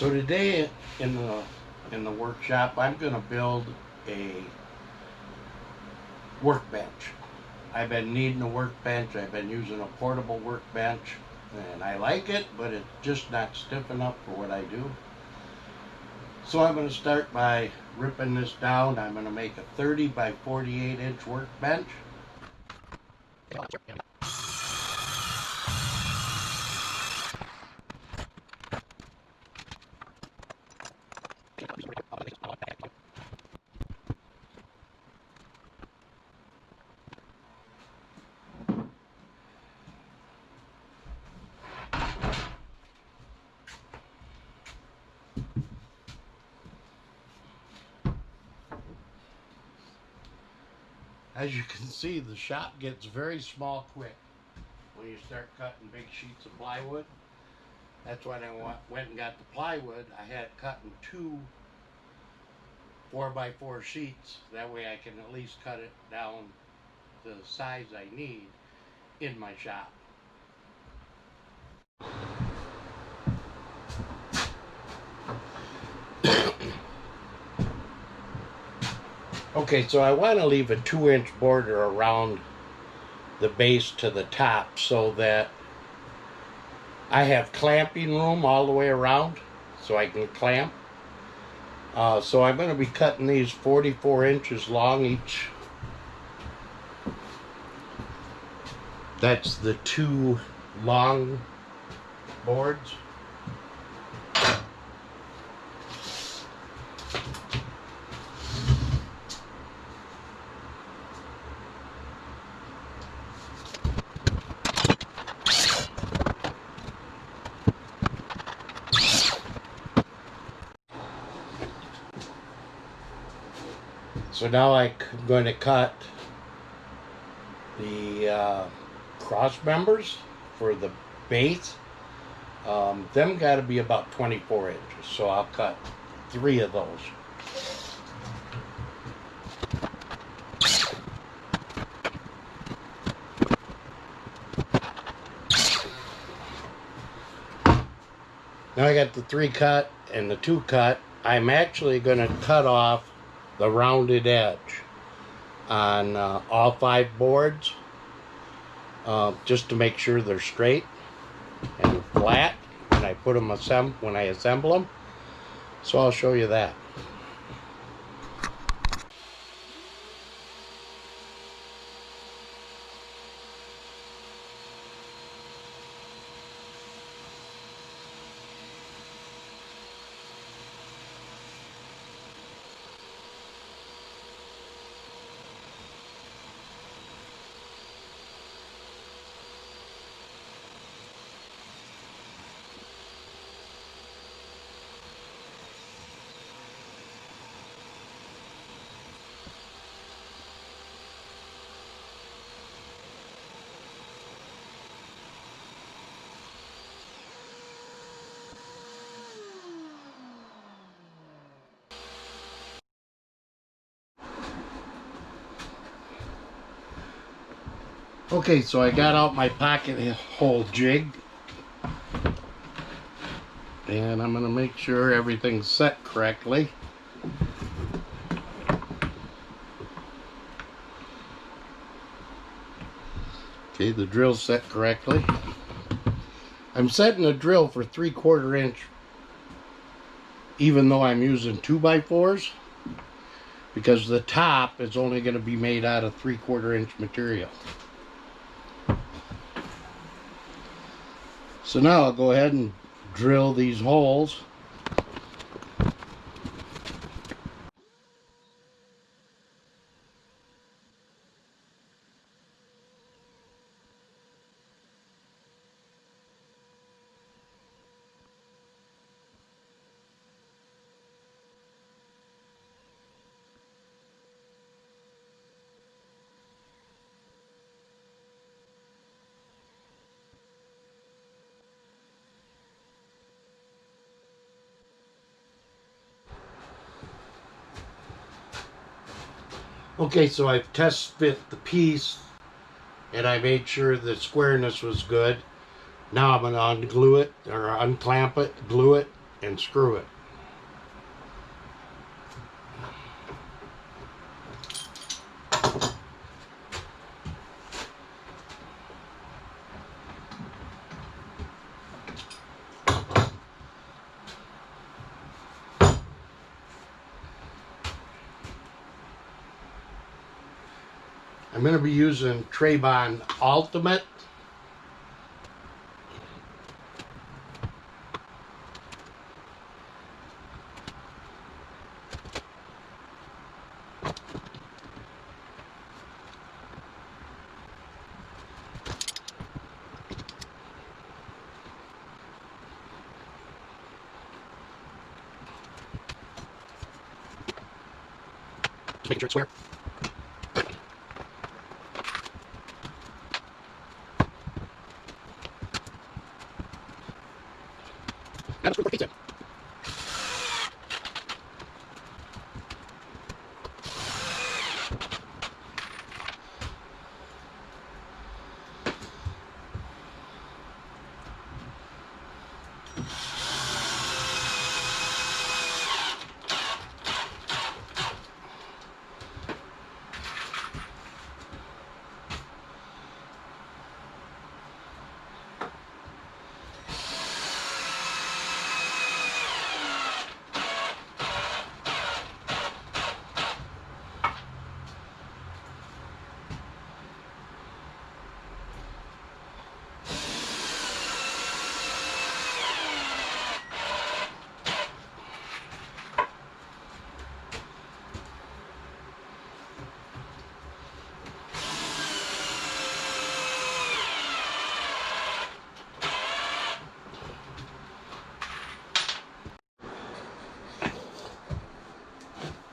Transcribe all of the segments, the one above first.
So today in the workshop, I'm going to build a workbench. I've been needing a workbench. I've been using a portable workbench, and I like it, but it's just not stiff enough for what I do. So I'm going to start by ripping this down. I'm going to make a 30 by 48 inch workbench. As you can see, the shop gets very small quick when you start cutting big sheets of plywood. That's when I went and got the plywood. I had it cut in two 4x4 sheets. That way I can at least cut it down to the size I need in my shop. Okay, so I want to leave a 2-inch border around the base to the top so that I have clamping room all the way around so I can clamp. So I'm going to be cutting these 44 inches long each. That's the 2 long boards. So now I'm going to cut the cross members for the base. Them got to be about 24 inches, so I'll cut 3 of those. Now I got the 3 cut and the 2 cut. I'm actually going to cut off the rounded edge on all 5 boards just to make sure they're straight and flat when I put them when I assemble them. So I'll show you that. Okay, so I got out my pocket hole jig, and I'm going to make sure everything's set correctly. Okay, the drill's set correctly. I'm setting the drill for 3/4 inch, even though I'm using 2x4s, because the top is only going to be made out of 3/4 inch material. So now I'll go ahead and drill these holes. Okay, so I've test fit the piece and I made sure the squareness was good. Now I'm going to unglue it or unclamp it, glue it, and screw it. I'm going to be using Trabon Ultimate. Just making sure it's square. Now screw the piece in.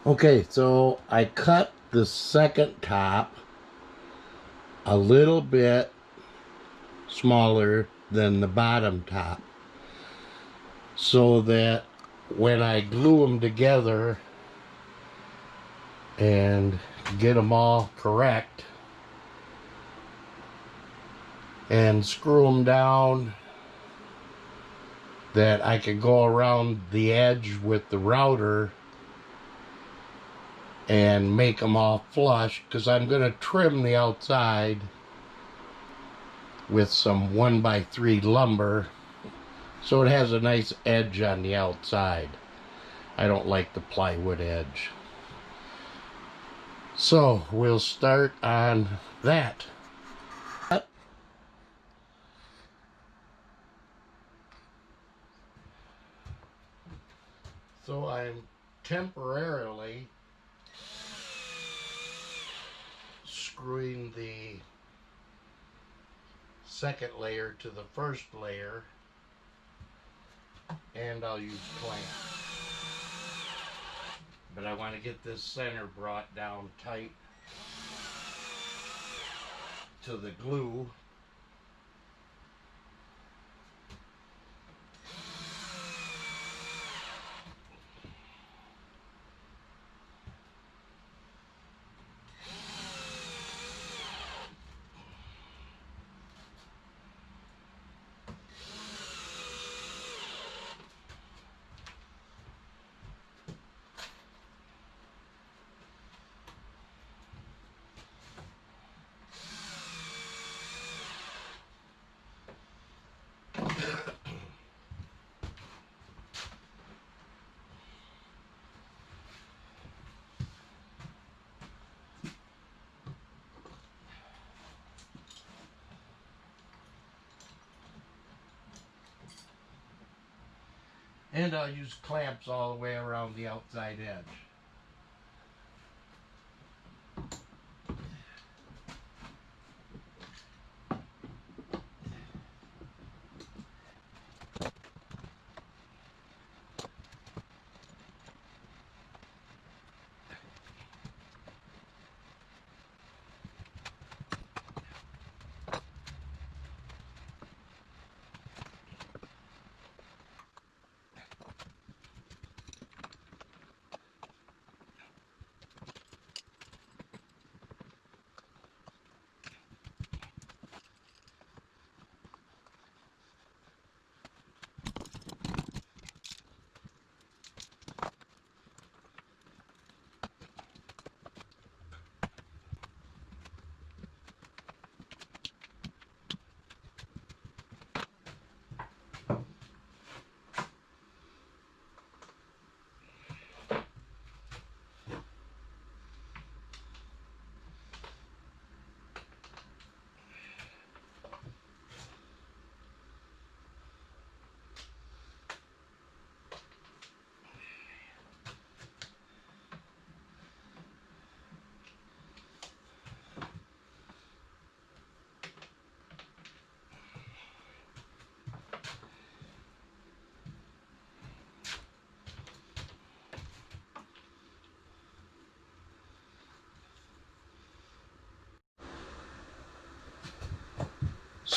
Okay, so I cut the second top a little bit smaller than the bottom top so that when I glue them together and get them all correct and screw them down, that I can go around the edge with the router and make them all flush, because I'm going to trim the outside with some 1x3 lumber so it has a nice edge on the outside. I don't like the plywood edge. So we'll start on that. So I'm temporarily screwing the second layer to the first layer, and I'll use clamps. But I want to get this center brought down tight to the glue. And I'll use clamps all the way around the outside edge.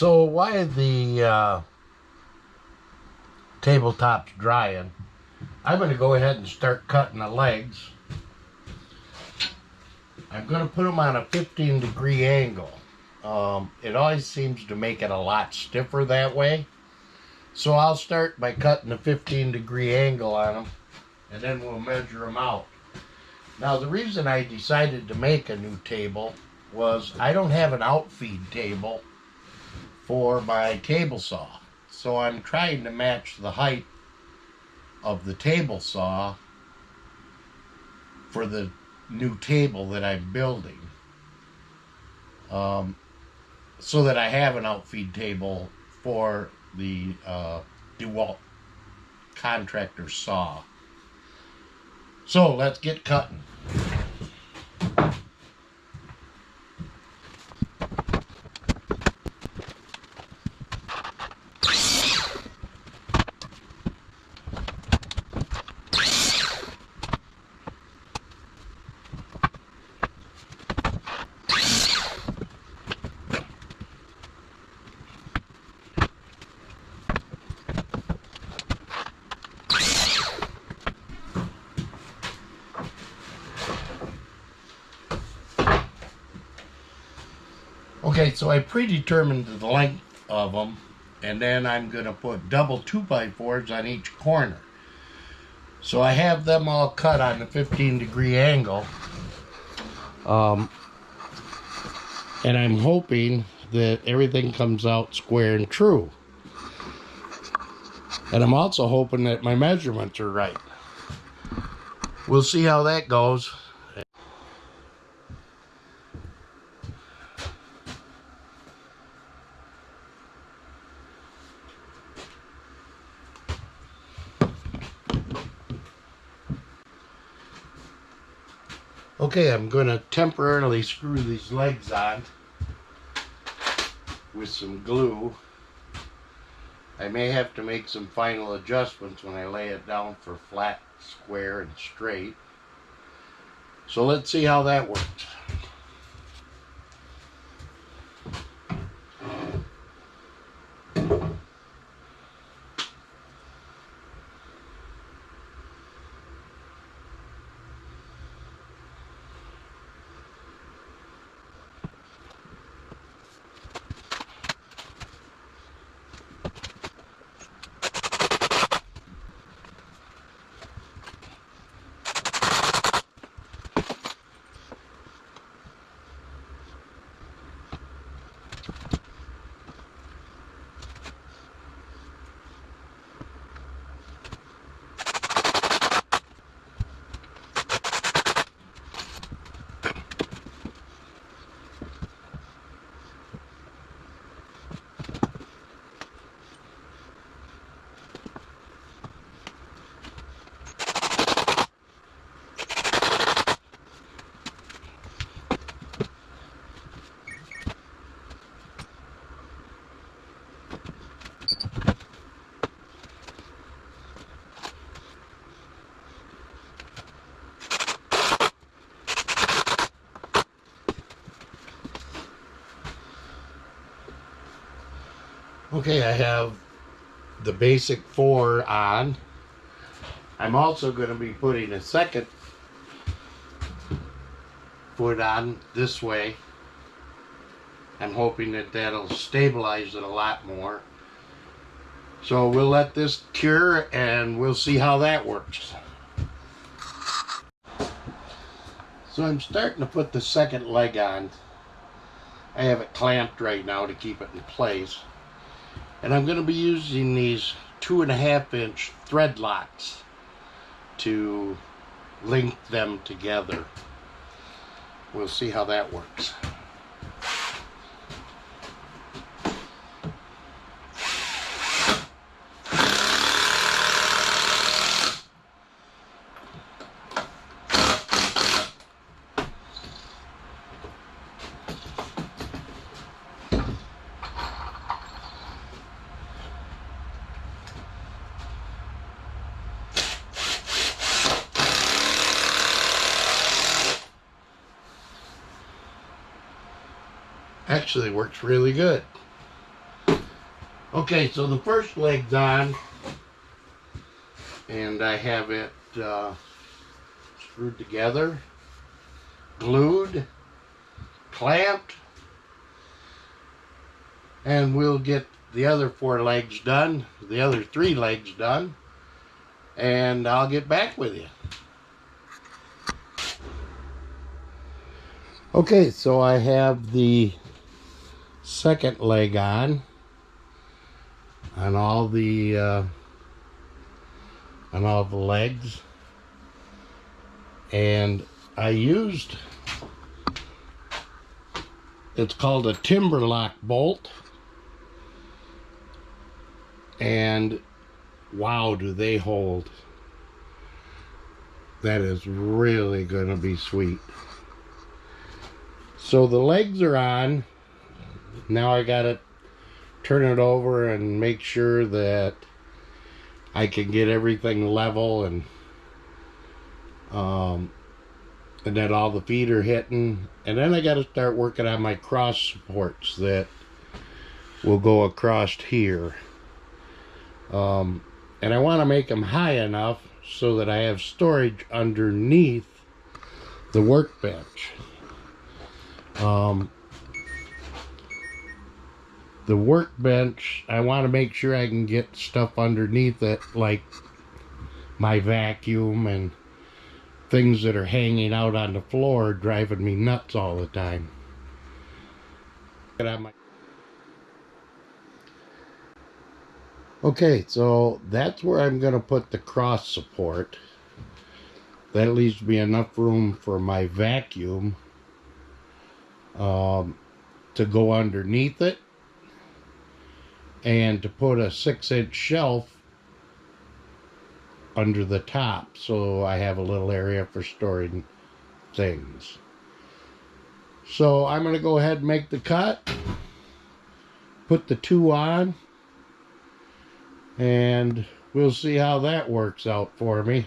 So while the tabletop's drying, I'm going to go ahead and start cutting the legs. I'm going to put them on a 15-degree angle. It always seems to make it a lot stiffer that way. So I'll start by cutting a 15-degree angle on them, and then we'll measure them out. Now, the reason I decided to make a new table was I don't have an outfeed table for my table saw. So I'm trying to match the height of the table saw for the new table that I'm building, so that I have an outfeed table for the DeWalt contractor saw. So let's get cutting. Okay, so I predetermined the length of them, and then I'm going to put double 2x4s on each corner. So I have them all cut on the 15-degree angle, and I'm hoping that everything comes out square and true. And I'm also hoping that my measurements are right. We'll see how that goes. Okay, I'm going to temporarily screw these legs on with some glue. I may have to make some final adjustments when I lay it down for flat, square, and straight. So let's see how that works. Okay, I have the basic 4 on. I'm also going to be putting a second foot on this way. I'm hoping that that'll stabilize it a lot more. So we'll let this cure and we'll see how that works. So I'm starting to put the second leg on. I have it clamped right now to keep it in place. And I'm going to be using these 2.5-inch thread locks to link them together. We'll see how that works. Actually works really good. Okay, so the first leg's on, and I have it screwed together, glued, clamped, and we'll get the other 4 legs done, the other 3 legs done, and I'll get back with you. Okay, so I have the second leg on all the legs, and I used, it's called a timber lock bolt, and wow, do they hold. That is really gonna be sweet. So the legs are on. Now I gotta turn it over and make sure that I can get everything level, and that all the feet are hitting. And then I gotta start working on my cross supports that will go across here. And I want to make them high enough so that I have storage underneath the workbench. The workbench, I want to make sure I can get stuff underneath it, like my vacuum and things that are hanging out on the floor, driving me nuts all the time. Okay, so that's where I'm going to put the cross support. That leaves me enough room for my vacuum to go underneath it, and to put a 6-inch shelf under the top, so I have a little area for storing things. So I'm going to go ahead and make the cut, put the 2 on, and we'll see how that works out for me.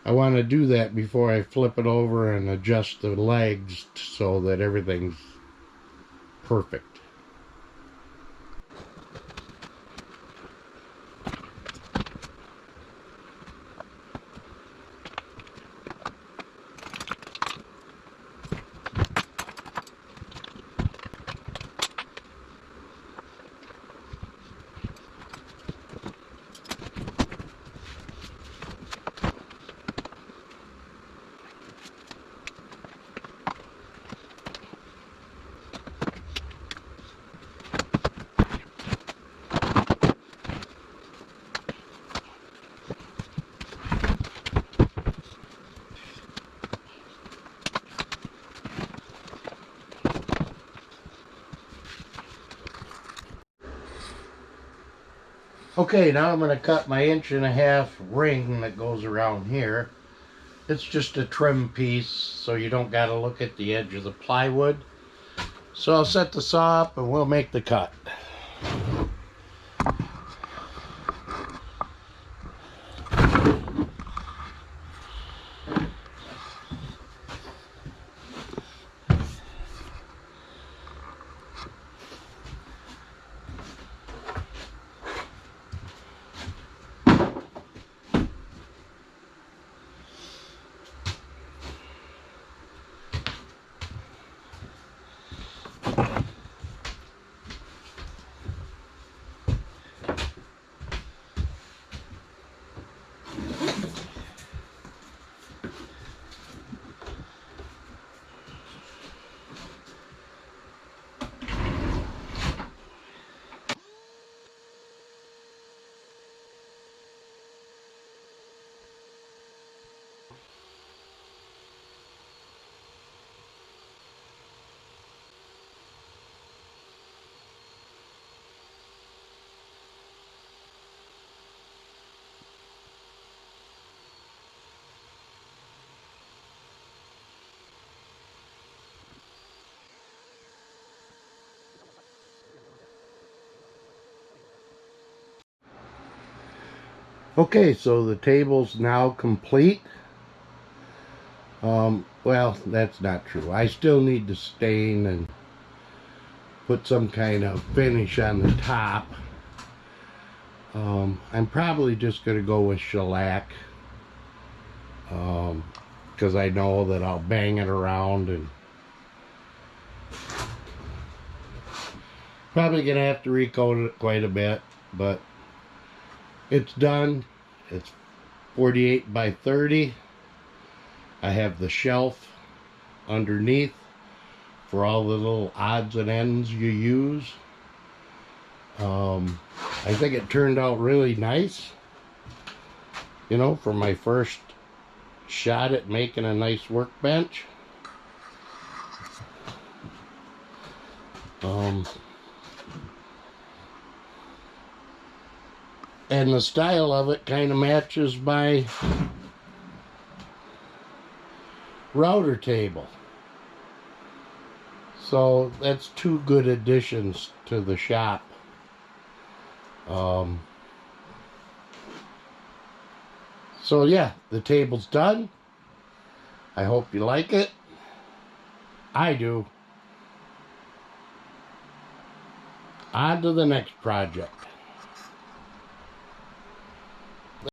I want to do that before I flip it over and adjust the legs so that everything's perfect. Okay, now I'm going to cut my 1.5-inch ring that goes around here. It's just a trim piece, so you don't got to look at the edge of the plywood. So I'll set the saw up and we'll make the cut. Okay, so the table's now complete. Well, that's not true. I still need to stain and put some kind of finish on the top. I'm probably just going to go with shellac, because I know that I'll bang it around, and probably going to have to recoat it quite a bit, but it's done. It's 48 by 30. I have the shelf underneath for all the little odds and ends you use. I think it turned out really nice, you know, for my first shot at making a nice workbench. And the style of it kind of matches my router table. So that's two good additions to the shop. So yeah, the table's done. I hope you like it. I do. On to the next project.